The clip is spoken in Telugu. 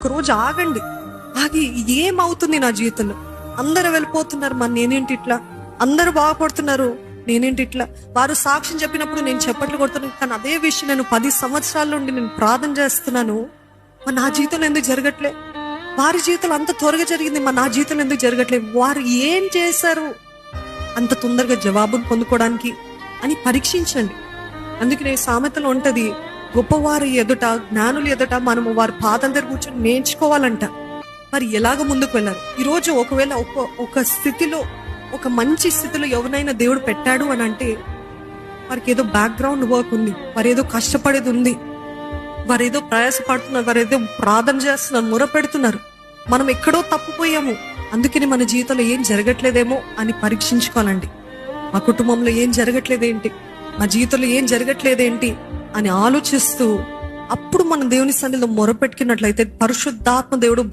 ఒకరోజు ఆగండి. ఆగి ఏమవుతుంది నా జీవితంలో? అందరూ వెళ్ళిపోతున్నారు, మరి నేనేంటి ఇట్లా? అందరూ బాగుపడుతున్నారు, నేనేంటి ఇట్లా? వారు సాక్ష్యం చెప్పినప్పుడు నేను చప్పట్లు కొడుతున్నాను, కానీ అదే విషయం నేను 10 సంవత్సరాల నుండి నేను ప్రార్థన చేస్తున్నాను, మరి నా జీవితంలో ఎందుకు జరగట్లే? వారి జీవితంలో అంత త్వరగా జరిగింది, మరి నా జీవితంలో ఎందుకు జరగట్లేదు? వారు ఏం చేశారు అంత తొందరగా జవాబును పొందుకోవడానికి అని పరీక్షించండి. అందుకనే సామెతలో ఉంటది, గొప్పవారి ఎదుట, జ్ఞానుల ఎదుట మనము వారి పాదాల దగ్గర కూర్చొని నేర్చుకోవాలంట. మరి ఎలాగ ముందుకు వెళ్ళారు? ఈరోజు ఒకవేళ ఒక స్థితిలో, ఒక మంచి స్థితిలో ఎవరినైనా దేవుడు పెట్టాడు అని అంటే వారికి ఏదో బ్యాక్గ్రౌండ్ వర్క్ ఉంది, వారు ఏదో కష్టపడేది ఉంది, వారు ఏదో ప్రయాసపడుతున్నారు, వారు ఏదో ప్రార్థన చేస్తున్నారు, మొర పెడుతున్నారు. మనం ఎక్కడో తప్పుపోయాము, అందుకని మన జీవితంలో ఏం జరగట్లేదేమో అని పరీక్షించుకోవాలండి. మా కుటుంబంలో ఏం జరగట్లేదేంటి, మా జీవితంలో ఏం జరగట్లేదేంటి అని ఆలోచిస్తూ అప్పుడు మనం దేవుని సన్నిధిలో మొరపెట్టుకున్నట్లయితే పరిశుద్ధాత్మ దేవుడు